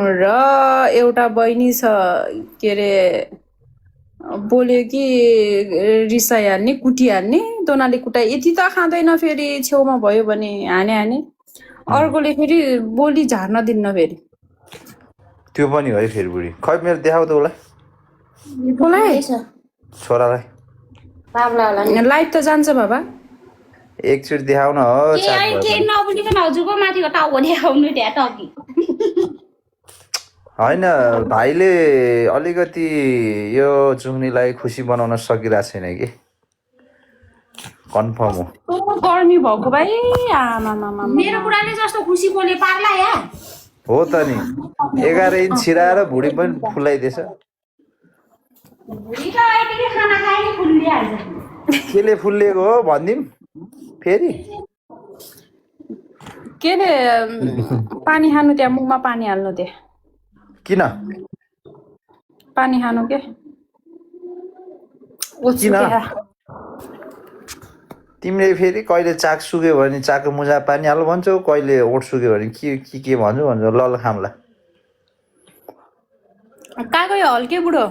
र एउटा बहिनी छ के अरे बोल्यो कि रिसाइ हान्ने कुटी हान्ने दोनाले कुटाइ यति त खाँदैन फेरि छेउमा भयो भने हाने हाने अर्कोले फेरि बोली झार्न दिन्न फेरि त्यो पनि है फेरि बुढी खै मेरो देखाउ त उसलाई बोलाइ छोरालाई लाइभ त जान्छ बाबा एकचोटि देखाउन हो के नबुझिकन हजुरको माथिको टाउको देखाउनु त्यहाँ टकी होइन भाइले अलिकति यो चुङ्नीलाई खुसी बनाउन सकिरहेको छैन कि कन्फर्म हो गर्मी भएको भाइ आमामामा मेरो कुराले जस्तो खुसी बोले पार्ला या हो त नि 11 इन्च छिराएर भुँडी पनि फुलाइदिएछ भुँडी त अहिले खाना खाए नि फुल्लिहाल्छ केले फुल्लिएको हो भनिदिउँ फेरि के अरे पानी खानु त्यहाँ मुखमा पानी हाल्नु त्यहाँ किन पानी खानु के किन तिमीले फेरि कहिले चाक सुक्यो भने चाकको मुजा पानी हाल्नु भन्छौ कहिले ओठ सुक्यो भने के भन्छु ल खामला कहाँ गयो हल्के बुढो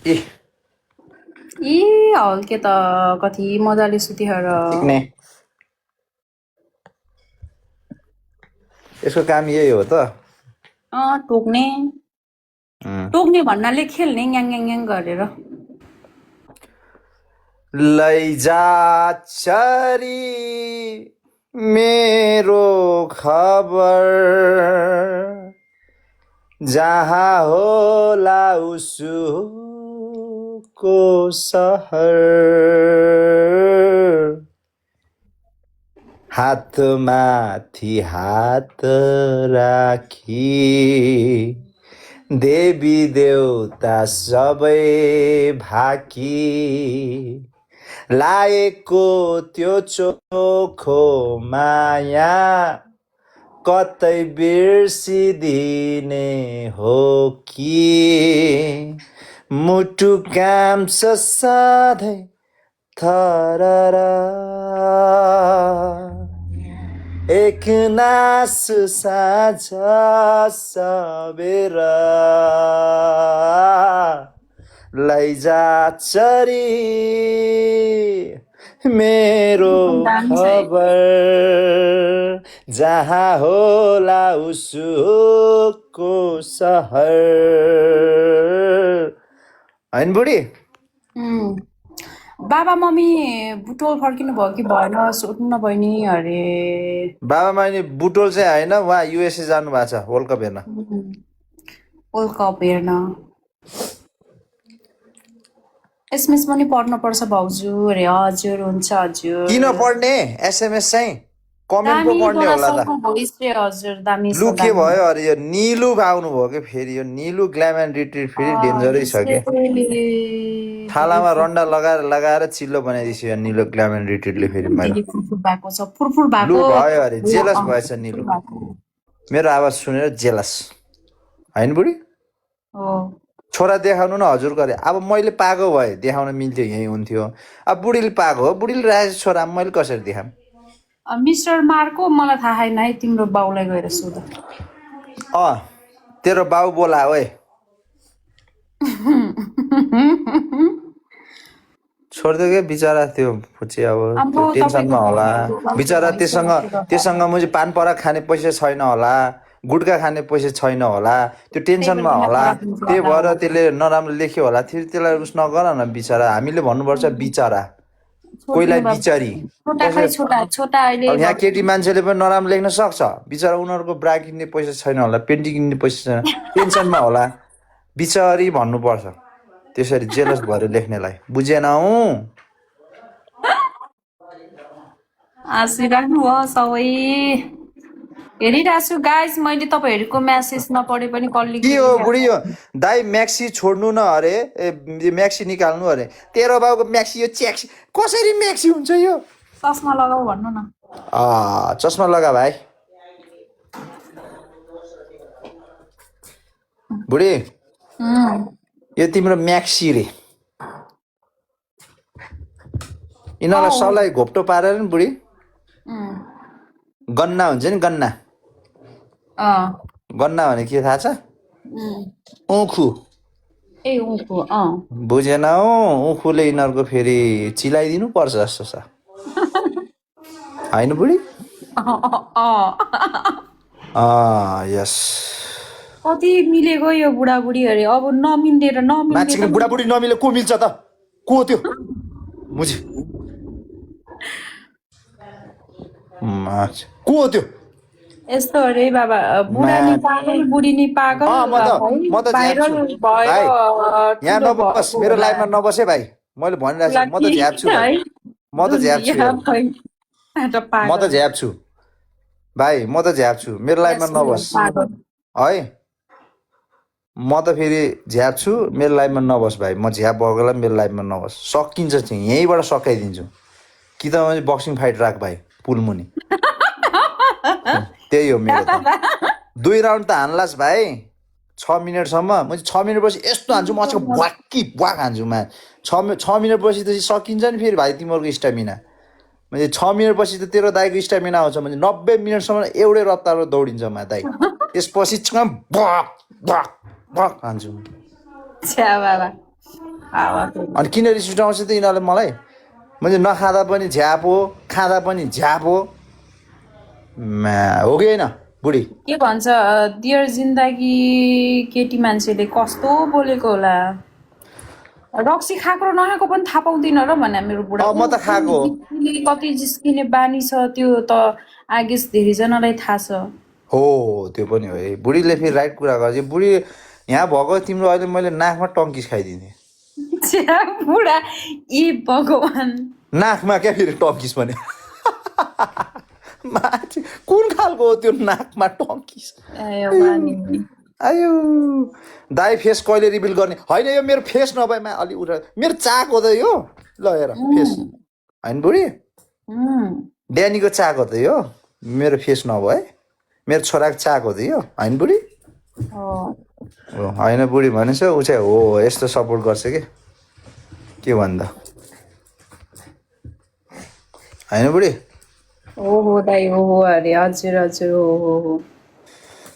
ए हल्के त कति मजाले सुतिहर यसको काम यही हो त टोक्ने भन्नाले खेल्ने ङ्याङ गरेर लैजा चरी मेरो खबर जहाँ होला उसको सहर हातमाथि हात राखी देवी देवता सबै भाकी लाएको त्यो चोखो माया कतै बिर्सिदिने हो कि मुटु काम सधैँ थररा एक नास साँझ सबेरा लैजा चरी मेरो खबर जहाँ होला उसको सहर होइन बुढी बाबा मम्मी बुटोल फर्किनु भयो कि भएन सोध्नु न बहिनी अरे बाबा मम्मी बुटोल चाहिँ होइन उहाँ युएसए जानु भएको छ वर्ल्ड कप हेर्न वर्ल्ड कप हेर्न एसएमएस पनि पढ्नु पर्छ भाउजू अरे हजुर हुन्छ हजुर किन पढ्ने एसएमएस चाहिँ कमेन्ट पो पढ्ने होला त हजुर दामी लु के भयो अरे यो निलु आउनु भयो कि फेरि यो निलु ग्ल्याम एन्ड रिट्रिट फेरि डेन्जरै छ कि थालामा रन्डा लगाएर चिल्लो बनाइदिएछ यो निलु ग्ल्याम एन्ड रिट्रिटले फेरि भएको छ फुरफुर लु भएको भयो अरे जेलस भएछ निलु मेरो आवाज सुनेर जेलस होइन बुढी हो छोरा देखाउनु न हजुर गरे अब मैले पाएको भए देखाउन मिल्थ्यो यही हुन्थ्यो अब बुढीले पाएको हो बुढीले राखेको छोरा मैले कसरी देखाम मिस्टर मार्को मलाई थाहा छैन है तिम्रो बाउलाई गएर सोध तेरो बाउ बोला ओए छोडिदियो क्या बिचरा त्यो फुच्ची अब टेन्सनमा होला बिचरा त्योसँग मुझे पान पराग खाने पैसा छैन होला गुटखा खाने पैसा छैन होला त्यो टेन्सनमा होला त्यही भएर त्यसले नराम्रो लेख्यो होला त्यसलाई उस नगर न बिचरा हामीले भन्नुपर्छ बिचरा कोहीलाई बिचारी यहाँ केटी मान्छेले पनि नराम्रो लेख्न सक्छ बिचरा उनीहरूको ब्रा किन्ने पैसा छैन होला पेन्टी किन्ने पैसा छैन टेन्सनमा होला बिचारी भन्नुपर्छ त्यसरी जेलस भएर लेख्नेलाई बुझेनौ आशिराख्नु हो सबै हेरिरहेको छु गाइज मैले तपाईँहरूको म्यासेज नपढे पनि कल्ली के हो बुढी यो दाइ म्याक्सी छोड्नु न अरे म्याक्सी निकाल्नु अरे तेरो बाउको म्याक्सी यो च्याक्सी कसरी म्याक्सी हुन्छ यो चस्मा लगाऊ भन्नु न चस्मा लगा भाइ बुढी यो तिम्रो म्याक्सी रे यिनीहरूलाई सबलाई घोप्टो पारेर नि बुढी गन्ना हुन्छ नि गन्ना गन्ना भने के थाहा छ उखु ए ऊको बुझेनौ उखुले यिनीहरूको फेरि चिलाइदिनु पर्छ जस्तो छ होइन बुढी यस कति मिलेको यो बुढाबुढीहरू अब नमिलेर मान्छेको बुढाबुढी नमिले को मिल्छ त को त्यो मुझे को हो त्यो यस्तो अरे बाबा बुढा नि पागल बुढी नि पागल म त भाइरल भाइ भयो यहाँ नबस मेरो लाइफमा नबसे भाइ मैले भनिरहेको छु म त झ्याप्छु म त झ्याप्छु म त झ्याप्छु भाइ म त झ्याप्छु मेरो लाइफमा नबस है म त फेरि झ्याप्छु मेरो लाइफमा नबस भाइ म झ्याप भएकोलाई मेरो लाइफमा नबस सकिन्छ चाहिँ यहीँबाट सकाइदिन्छु कि त मैले बक्सिङ फाइट राख भाइ पुल मुनि त्यही हो मेरो त 2 राउन्ड त हान्लास् भाइ 6 मिनटसम्म म 6 मिनटपछि यस्तो हान्छु म चाहिँ ब्वाक्की ब्वाक हान्छु मा 6 मिनटपछि त सकिन्छ नि फेरि भाइ तिमीहरूको स्टामिना मैले 6 मिनटपछि त तेरो दाइको स्टामिना आउँछ भने 90 मिनटसम्म एउटै रफ्तारमा दौडिन्छ मा दाइ त्यसपछि ब्वाक ब्वाक ब्वाक हान्छु अनि किन रिस उठाउँछ त यिनीहरूले मलाई मैले नखाँदा पनि झ्याप हो खाँदा पनि झ्याप हो हो कि होइन बुढी के भन्छ डियर जिन्दगी केटी मान्छेले कस्तो बोलेको होला रक्सी खाएको र नखाएको पनि थाहा पाउँदैन र भने मेरो बुढा म त खाएको कति जिस्किने बानी छ त्यो त आगे धेरैजनालाई थाहा छ हो त्यो पनि हो है बुढीले फेरि राइट कुरा गर्छ बुढी यहाँ भएको तिम्रो अहिले मैले नाकमा टङ्किस खाइदिने बुढा ए भगवान नाकमा क्या फेरि टङ्किस भने माथि कुन खालको हो त्यो नाकमा टङ्किस आयो दाइ फेस कहिले रिभिल गर्ने होइन यो मेरो फेस नभएमा अलि उठा मेरो चाक हो त यो ल हेर फेस होइन बुढी ड्यानीको चाक हो त यो मेरो फेस नभए मेरो छोराको चाक हो त यो होइन बुढी होइन बुढी भनेछ ऊ चाहिँ हो यस्तो सपोर्ट गर्छ के भन्दा होइन बुढी ओहो दाइ ओहो अरे हजुर हजुर ओहो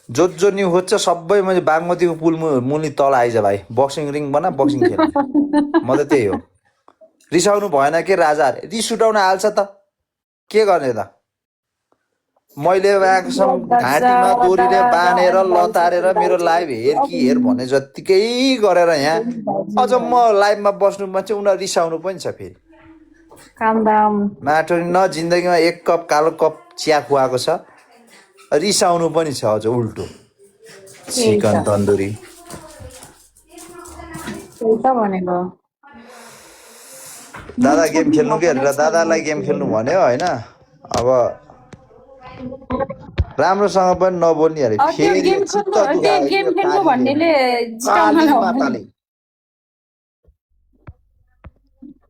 जो न्यु खोज्छ सबै मैले बागमतीको पुल मुनि तल आइज भाइ बक्सिङ रिङ बना बक्सिङ खेल म त त्यही हो रिसाउनु भएन के राजाहरू रिस उठाउन हाल्छ त के गर्ने त मैले घाँटीमा दोरीले बाँधेर लतारेर मेरो लाइभ हेर कि हेर भने जत्तिकै गरेर यहाँ अझ म लाइभमा बस्नुमा चाहिँ उनीहरू रिसाउनु पनि छ फेरि माटो न जिन्दगीमा 1 कप कालो कप चिया खुवाएको छ रिसाउनु पनि छ अझ उल्टो चिकन तन्दुरी दादा गेम खेल्नु के हेरेर दादालाई गेम खेल्नु भन्यो होइन अब राम्रोसँग पनि नबोल्ने अरे फेरि चित्त दुखायो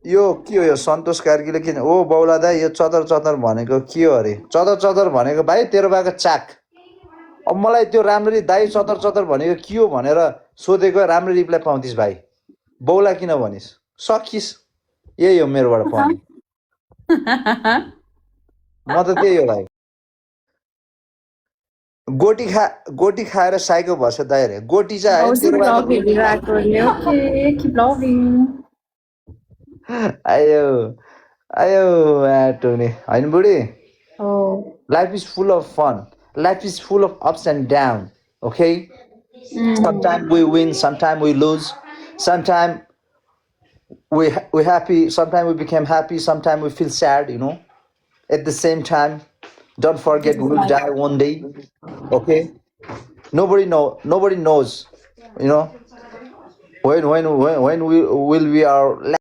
यो के हो यो सन्तोष कार्कीले किन ओ बौला दाइ यो चदर चदर भनेको के हो अरे चदर चदर भनेको भाइ तेरो भएको चाक अब मलाई त्यो राम्ररी दाइ चदर चदर भनेको के हो भनेर सोधेको राम्रो रिप्लाई पाउँथिस् भाइ बौला किन भनिस् सकिस् यही हो मेरोबाट पाउने म त त्यही हो भाइ गोटी खाएर साइको भर्छ दाइ अरे गोटी चाहिँ आयो टोनी होइन बुढी life is full of fun life is full of ups and downs, okay? Sometimes we win, sometimes we lose, sometimes we're happy, sometimes we become happy, sometimes we feel sad, you know. At the same time, don't forget we'll die one day, okay? Nobody knows, you know, when we will